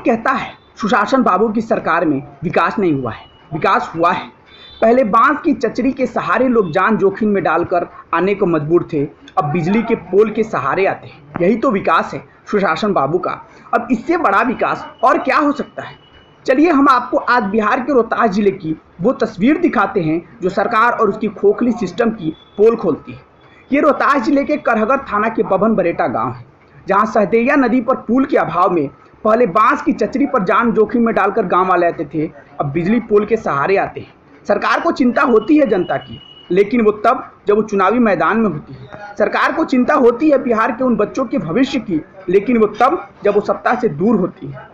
लोग कहता है सुशासन बाबू की सरकार में विकास नहीं हुआ है। विकास हुआ है। पहले बांस की चचरी के सहारे लोग जान जोखिम में डालकर आने को मजबूर थे, अब बिजली के पोल के सहारे आते हैं। यही तो विकास है सुशासन बाबू का। अब इससे बड़ा विकास और क्या हो सकता है। चलिए हम आपको आज बिहार के रोहतास जिले की वो तस्वीर दिखाते हैं जो सरकार और उसकी खोखली सिस्टम की पोल खोलती है। ये रोहतास जिले के करहगर थाना के बभन बरेटा गांव है, जहां सहदैया नदी पर पुल के अभाव में पहले बांस की चचरी पर जान जोखिम में डालकर गांव वाले आते थे, अब बिजली पोल के सहारे आते हैं। सरकार को चिंता होती है जनता की, लेकिन वो तब जब वो चुनावी मैदान में होती है। सरकार को चिंता होती है बिहार के उन बच्चों के भविष्य की, लेकिन वो तब जब वो सत्ता से दूर होती है।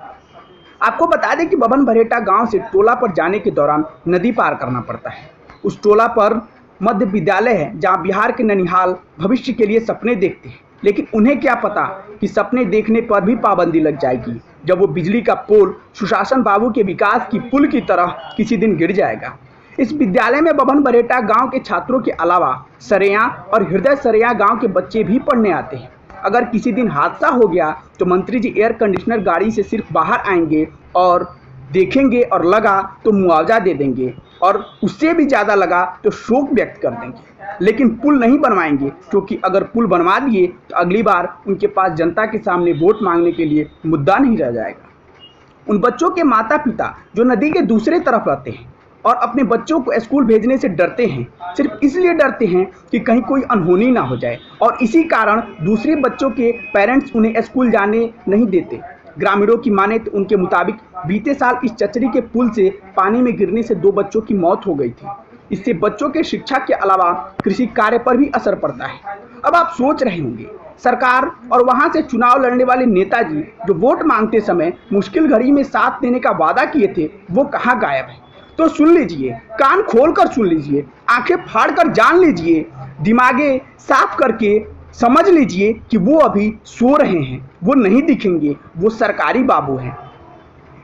आपको बता दें कि बभन बरेटा गांव से टोला पर जाने के दौरान नदी पार करना पड़ता है। उस टोला पर मध्य विद्यालय है, जहां बिहार के ननिहाल भविष्य के लिए सपने देखते हैं, लेकिन उन्हें क्या पता कि सपने देखने पर भी पाबंदी लग जाएगी जब वो बिजली का पोल सुशासन बाबू के विकास की पुल की तरह किसी दिन गिर जाएगा। इस विद्यालय में बभन बरेटा गांव के छात्रों के अलावा सरेया और हृदय सरेया गांव के बच्चे भी पढ़ने आते हैं। अगर किसी दिन हादसा हो गया तो मंत्री जी एयर कंडीशनर गाड़ी से सिर्फ बाहर आएंगे और देखेंगे, और लगा तो मुआवजा दे देंगे, और उससे भी ज़्यादा लगा तो शोक व्यक्त कर देंगे। लेकिन पुल नहीं बनवाएंगे, क्योंकि अगर पुल बनवा दिए तो अगली बार उनके पास जनता के सामने वोट मांगने के लिए मुद्दा नहीं रह जाएगा। उन बच्चों के माता पिता जो नदी के दूसरे तरफ रहते हैं और अपने बच्चों को स्कूल भेजने से डरते हैं, सिर्फ इसलिए डरते हैं कि कहीं कोई अनहोनी ना हो जाए, और इसी कारण दूसरे बच्चों के पेरेंट्स उन्हें स्कूल जाने नहीं देते। ग्रामीणों की माने तो उनके मुताबिक बीते साल इस चचरी के पुल से पानी में गिरने से 2 बच्चों की मौत हो गई थी। इससे बच्चों के शिक्षा के अलावा कृषि कार्य पर भी असर पड़ता है। अब आप सोच रहे होंगे, सरकार और वहां से चुनाव लड़ने वाले नेताजी जो वोट मांगते समय मुश्किल घड़ी में साथ देने का वादा किए थे, वो कहाँ गायब है। तो सुन लीजिए, कान खोल कर सुन लीजिए, आंखें फाड़ कर जान लीजिए, दिमागे साफ करके समझ लीजिए कि वो अभी सो रहे हैं, वो नहीं दिखेंगे। वो सरकारी बाबू हैं।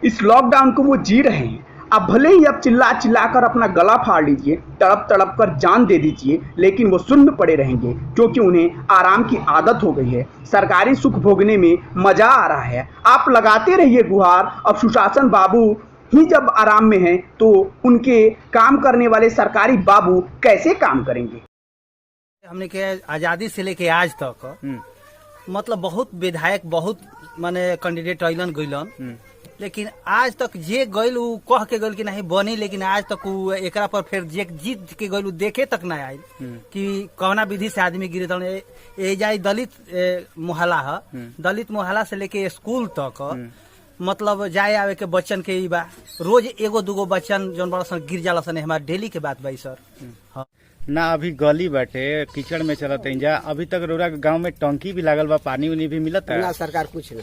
इस लॉकडाउन को वो जी रहे हैं। आप भले ही अब चिल्ला चिल्ला कर अपना गला फाड़ लीजिए, तड़प तड़प कर जान दे दीजिए, लेकिन वो सुन्न पड़े रहेंगे, क्योंकि उन्हें आराम की आदत हो गई है। सरकारी सुख भोगने में मजा आ रहा है। आप लगाते रहिए गुहार। अब सुशासन बाबू ही जब आराम में हैं, तो उनके काम करने वाले सरकारी बाबू कैसे काम करेंगे। हमने के आजादी से लेके आज तक मतलब बहुत विधायक, बहुत माने कैंडिडेट अइलन गइलन, लेकिन आज तक जे गइल उ कह के गइल कि नहीं बनी, लेकिन आज तक उ एकरा पर फिर जे जीत के गइल देखे तक ना आइल कि कौना विधि से आदमी गिरे। ए जाई दलित मोहल्ला है, दलित मोहल्ला से लेके स्कूल तक मतलब जाए आवे के बच्चन के ई बा, रोज एगो दूगो बच्चन जौन बड़ा सन गिर जाला सन। हमारा डेली के बात भाई सर। हाँ। ना अभी गली बाटे कीचड़ में चलत जा, अभी तक रोरा गांव में टंकी भी लागल बा, पानी उनी भी मिलत है ना। सरकार कुछ ना।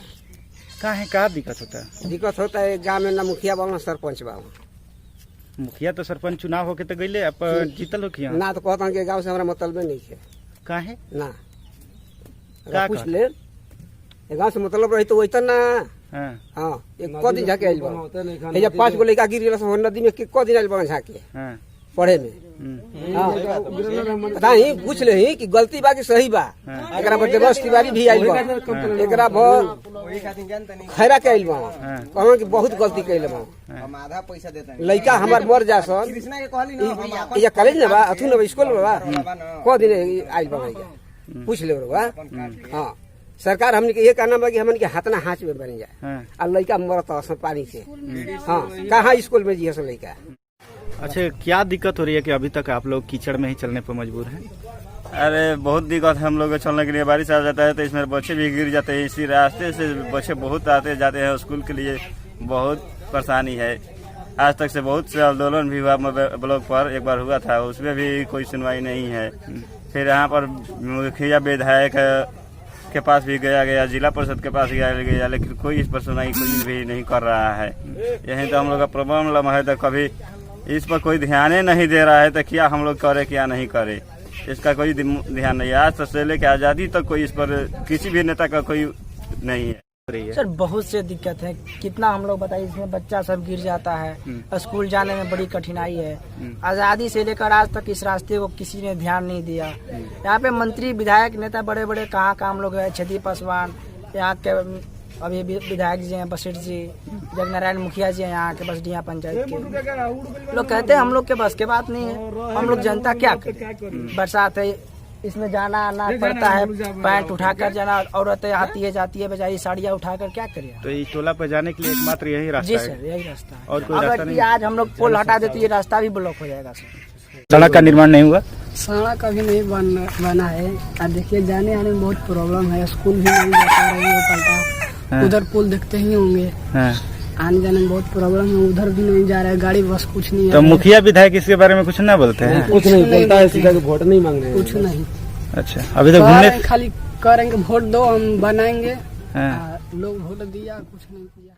का दिक्कत होता है? दिक्कत होता है गांव में ना मुखिया बा ना सरपंच बा। मुखिया तो सरपंच चुनाव होके तो गईले, अब जीतल हो किया ना। तो कहता कि गांव से हमारा मतलब नहीं है। काहे ना पूछ ले, गांव से मतलब रही तो वैसा ना। हाँ, एक को दिन झाके आइल बा। जब 5 गो लड़का गिर गेला से नदी में को दिन आइल बा झाके पढ़े में। हाँ, पता ही पूछ ले ही कि गलती बा कि सही बा। एकरा पर जबरदस्त तिवारी भी आइल बा, एकरा पर खैरा के आइल बा। कहना कि बहुत गलती कइले बा, हम आधा पैसा देता है। लड़का हमार मर जा सन, ये कॉलेज ना बा, अथु ना स्कूल में बा, को दिन आइल बा। पूछ ले बा। हाँ, सरकार हमने के ये कहना बा कि हमन के हाथ ना हाथ में बन जाए, और लड़का मरत पानी से। हाँ, कहाँ स्कूल में जी लड़का। अच्छा, क्या दिक्कत हो रही है कि अभी तक आप लोग कीचड़ में ही चलने पर मजबूर हैं? अरे बहुत दिक्कत है हम लोग को चलने के लिए। बारिश आ जाता है तो इसमें बच्चे भी गिर जाते हैं। इसी रास्ते से बच्चे बहुत आते जाते हैं स्कूल के लिए, बहुत परेशानी है। आज तक से बहुत से आंदोलन भी हुआ ब्लॉक पर, एक बार हुआ था, उसमें भी कोई सुनवाई नहीं है। फिर यहाँ पर मुखिया विधायक के पास भी गया, जिला परिषद के पास गया, लेकिन कोई इस पर सुनवाई कोई भी नहीं कर रहा है। यही तो हम लोग का प्रॉब्लम है। तो कभी इस पर कोई ध्यान ही नहीं दे रहा है, तो क्या हम लोग करे क्या नहीं करे, इसका कोई ध्यान नहीं है। आज तक से लेकर आजादी तक कोई इस पर किसी भी नेता का कोई नहीं है। सर बहुत से दिक्कत है, कितना हम लोग बताइए, इसमें बच्चा सब गिर जाता है, स्कूल जाने में बड़ी कठिनाई है। आजादी से लेकर आज तक इस रास्ते को किसी ने ध्यान नहीं दिया। यहाँ पे मंत्री विधायक नेता बड़े बड़े कहाँ काम लोग है, छेदी पासवान, यहाँ के अभी विधायक जी हैं बसीर जी, जगनारायण मुखिया जी हैं यहाँ के बसडिया पंचायत के। लोग कहते हैं हम लोग के बस के बात नहीं है, हम लोग जनता क्या करें। बरसात है, इसमें जाना आना पड़ता है, पैंट उठाकर जाना, औरतें आती है जाती है बेचारी साड़ियाँ उठाकर, क्या करें। तो इस टोला पर जाने के लिए एकमात्र यही रास्ता जी है? सर, यही रास्ता है। और कोई रास्ता अगर नहीं? आज हम लोग पोल हटा देते ये रास्ता भी ब्लॉक हो जाएगा सर। सड़क का निर्माण नहीं हुआ? सड़क अभी नहीं बना है। अब देखिए जाने आने में बहुत प्रॉब्लम है, स्कूल भी नहीं जा पा रही है पलटा। उधर पुल देखते ही होंगे, आने जाने में बहुत प्रॉब्लम है, उधर भी नहीं जा रहा है गाड़ी, बस कुछ नहीं है। तो मुखिया विधायक इसके बारे में कुछ ना बोलते हैं? कुछ नहीं बोलता है, सीधा वोट नहीं मांग रहे, कुछ नहीं। अच्छा, अभी तो घूमने खाली करेंगे वोट दो हम बनाएंगे, लोग वोट दिया कुछ नहीं किया।